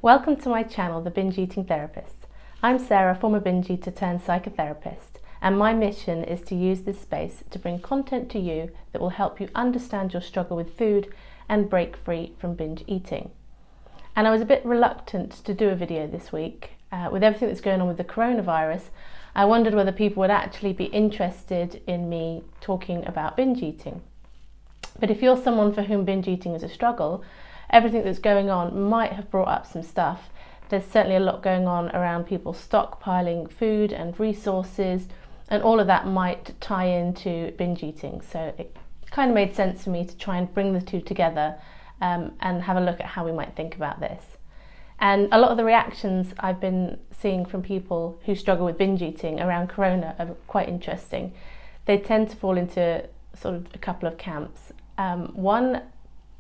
Welcome to my channel, The Binge Eating Therapist. I'm Sarah, former binge eater turned psychotherapist, and my mission is to use this space to bring content to you that will help you understand your struggle with food and break free from binge eating. And I was a bit reluctant to do a video this week. With everything that's going on with the coronavirus, I wondered whether people would actually be interested in me talking about binge eating. But if you're someone for whom binge eating is a struggle, everything that's going on might have brought up some stuff. There's certainly a lot going on around people stockpiling food and resources, and all of that might tie into binge eating. So it kind of made sense for me to try and bring the two together and have a look at how we might think about this. And a lot of the reactions I've been seeing from people who struggle with binge eating around Corona are quite interesting. They tend to fall into sort of a couple of camps.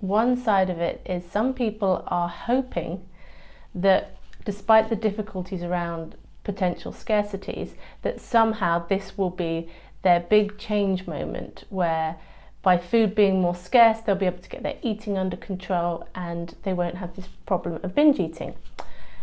One side of it is some people are hoping that despite the difficulties around potential scarcities, that somehow this will be their big change moment where by food being more scarce, they'll be able to get their eating under control and they won't have this problem of binge eating.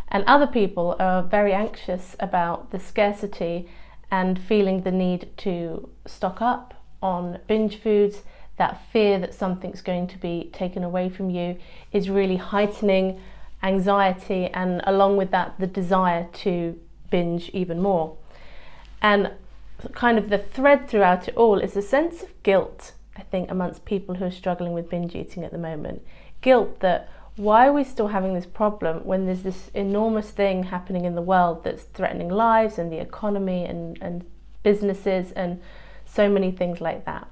And other people are very anxious about the scarcity and feeling the need to stock up on binge foods. That fear that something's going to be taken away from you is really heightening anxiety, and along with that, the desire to binge even more. And kind of the thread throughout it all is a sense of guilt, I think, amongst people who are struggling with binge eating at the moment. Guilt that why are we still having this problem when there's this enormous thing happening in the world that's threatening lives and the economy and businesses and so many things like that.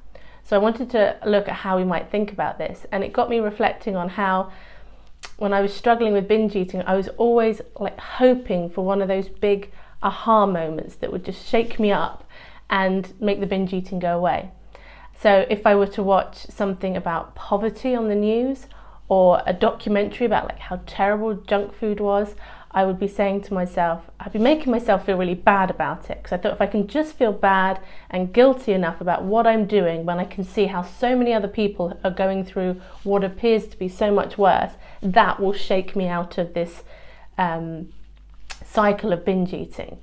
So I wanted to look at how we might think about this, and it got me reflecting on how when I was struggling with binge eating, I was always like hoping for one of those big aha moments that would just shake me up and make the binge eating go away. So if I were to watch something about poverty on the news or a documentary about like how terrible junk food was, I would be saying to myself, I'd be making myself feel really bad about it, because I thought if I can just feel bad and guilty enough about what I'm doing when I can see how so many other people are going through what appears to be so much worse, that will shake me out of this cycle of binge eating.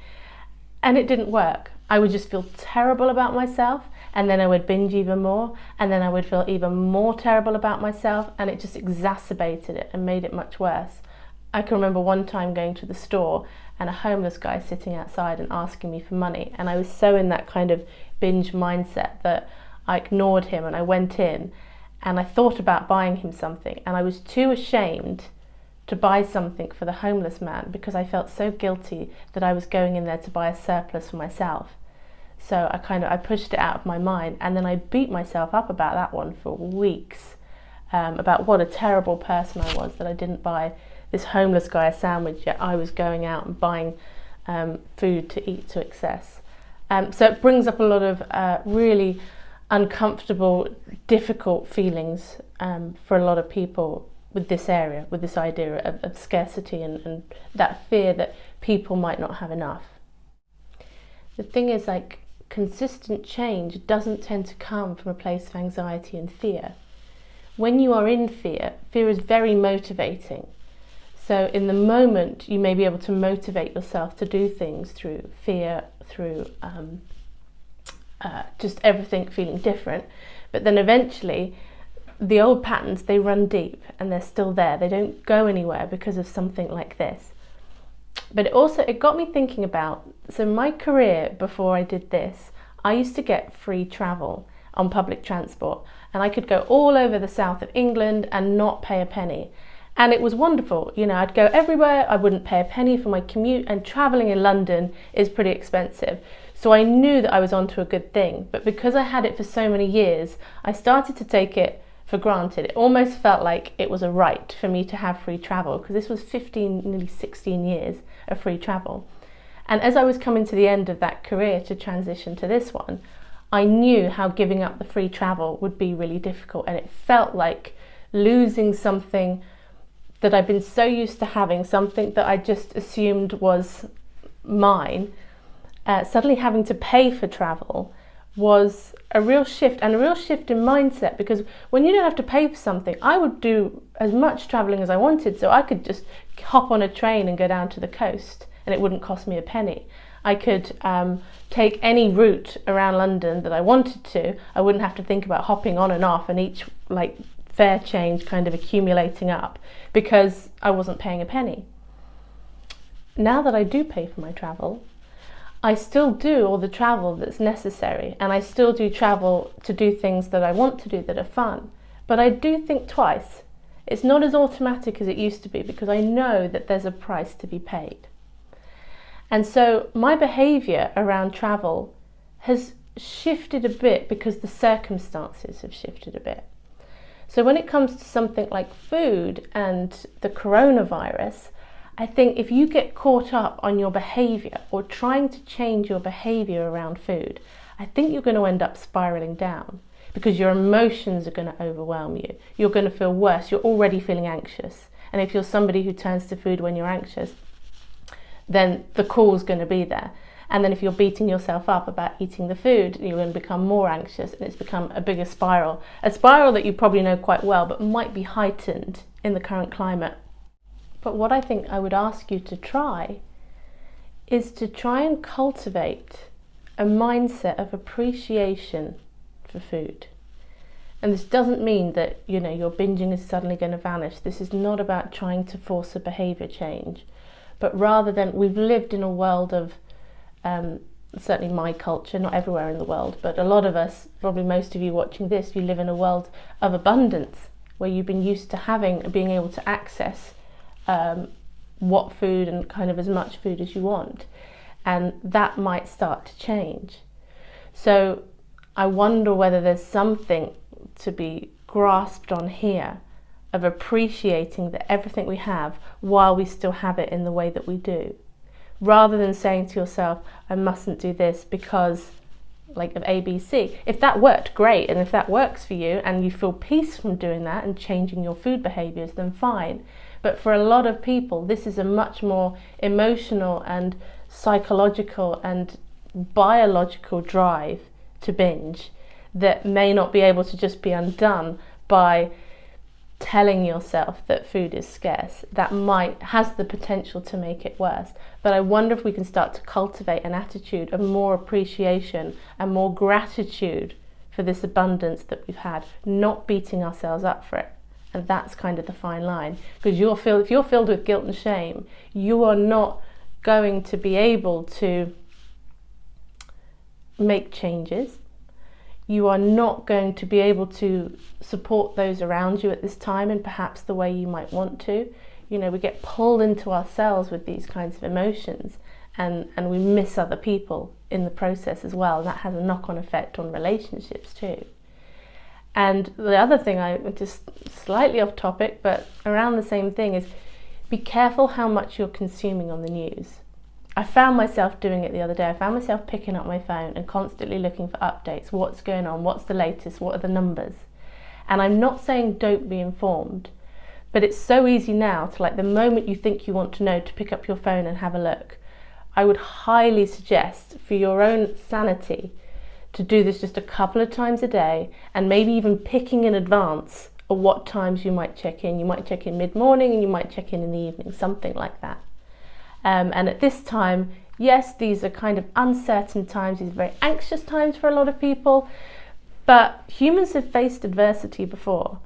And it didn't work. I would just feel terrible about myself, and then I would binge even more, and then I would feel even more terrible about myself, and it just exacerbated it and made it much worse. I can remember one time going to the store and a homeless guy sitting outside and asking me for money, and I was so in that kind of binge mindset that I ignored him, and I went in and I thought about buying him something, and I was too ashamed to buy something for the homeless man because I felt so guilty that I was going in there to buy a surplus for myself. So I pushed it out of my mind, and then I beat myself up about that one for weeks, about what a terrible person I was that I didn't buy this homeless guy a sandwich, yet I was going out and buying food to eat to excess. So it brings up a lot of really uncomfortable, difficult feelings for a lot of people with this area, with this idea of scarcity and that fear that people might not have enough. The thing is, like, consistent change doesn't tend to come from a place of anxiety and fear. When you are in fear, fear is very motivating. So in the moment, you may be able to motivate yourself to do things through fear, through just everything feeling different. But then eventually, the old patterns, they run deep and they're still there. They don't go anywhere because of something like this. But it got me thinking about, so my career before I did this, I used to get free travel on public transport, and I could go all over the south of England and not pay a penny. And it was wonderful. You know, I'd go everywhere, I wouldn't pay a penny for my commute, and traveling in London is pretty expensive. So I knew that I was onto a good thing. But because I had it for so many years, I started to take it for granted. It almost felt like it was a right for me to have free travel, because this was 15, nearly 16 years of free travel. And as I was coming to the end of that career to transition to this one, I knew how giving up the free travel would be really difficult. And it felt like losing something that I'd been so used to having, something that I just assumed was mine, suddenly having to pay for travel was a real shift, and a real shift in mindset, because when you don't have to pay for something, I would do as much travelling as I wanted, so I could just hop on a train and go down to the coast and it wouldn't cost me a penny. I could take any route around London that I wanted to. I wouldn't have to think about hopping on and off and each like fare change kind of accumulating up, because I wasn't paying a penny. Now that I do pay for my travel, I still do all the travel that's necessary, and I still do travel to do things that I want to do that are fun. But I do think twice. It's not as automatic as it used to be, because I know that there's a price to be paid. And so my behaviour around travel has shifted a bit because the circumstances have shifted a bit. So when it comes to something like food and the coronavirus, I think if you get caught up on your behaviour or trying to change your behaviour around food, I think you're going to end up spiralling down, because your emotions are going to overwhelm you. You're going to feel worse. You're already feeling anxious. And if you're somebody who turns to food when you're anxious, then the call's going to be there. And then if you're beating yourself up about eating the food, you're going to become more anxious, and it's become a bigger spiral. A spiral that you probably know quite well, but might be heightened in the current climate. But what I think I would ask you to try is to try and cultivate a mindset of appreciation for food. And this doesn't mean that, your binging is suddenly going to vanish. This is not about trying to force a behaviour change, but rather than, we've lived in a world of, certainly my culture, not everywhere in the world, but a lot of us, probably most of you watching this, you live in a world of abundance, where you've been used to being able to access what food and kind of as much food as you want, and that might start to change. So I wonder whether there's something to be grasped on here of appreciating that everything we have while we still have it in the way that we do, rather than saying to yourself, I mustn't do this because like of ABC. If that worked, great, and if that works for you and you feel peace from doing that and changing your food behaviours, then fine. But for a lot of people, this is a much more emotional and psychological and biological drive to binge that may not be able to just be undone by telling yourself that food is scarce. That has the potential to make it worse. But I wonder if we can start to cultivate an attitude of more appreciation and more gratitude for this abundance that we've had, not beating ourselves up for it. And that's kind of the fine line, because if you're filled with guilt and shame, you are not going to be able to make changes. You are not going to be able to support those around you at this time in perhaps the way you might want to. We get pulled into ourselves with these kinds of emotions, and we miss other people in the process as well. And that has a knock-on effect on relationships too. And the other thing, I just slightly off topic, but around the same thing, is be careful how much you're consuming on the news. I found myself doing it the other day. I found myself picking up my phone and constantly looking for updates. What's going on? What's the latest? What are the numbers? And I'm not saying don't be informed, but it's so easy now to, like, the moment you think you want to know, to pick up your phone and have a look. I would highly suggest, for your own sanity, to do this just a couple of times a day, and maybe even picking in advance of what times you might check in. You might check in mid-morning and you might check in the evening, something like that. And at this time, yes, these are kind of uncertain times, these are very anxious times for a lot of people, but humans have faced adversity before.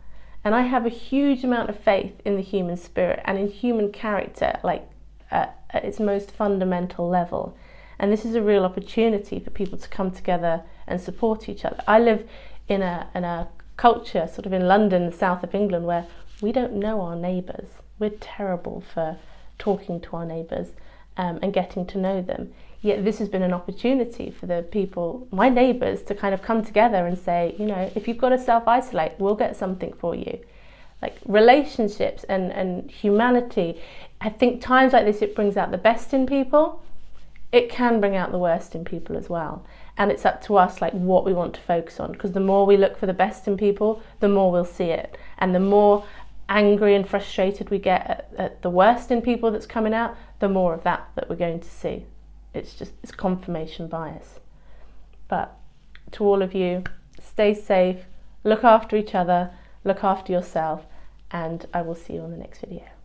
And I have a huge amount of faith in the human spirit and in human character, like at its most fundamental level. And this is a real opportunity for people to come together and support each other. I live in a culture sort of in London, the south of England, where we don't know our neighbours. We're terrible for talking to our neighbours and getting to know them. Yet this has been an opportunity for the people, my neighbours, to kind of come together and say, if you've got to self-isolate, we'll get something for you. Like relationships and humanity, I think times like this, it brings out the best in people. It can bring out the worst in people as well. And it's up to us, like, what we want to focus on, because the more we look for the best in people, the more we'll see it. And the more angry and frustrated we get at the worst in people that's coming out, the more of that we're going to see. It's confirmation bias. But to all of you, stay safe, look after each other, look after yourself, and I will see you on the next video.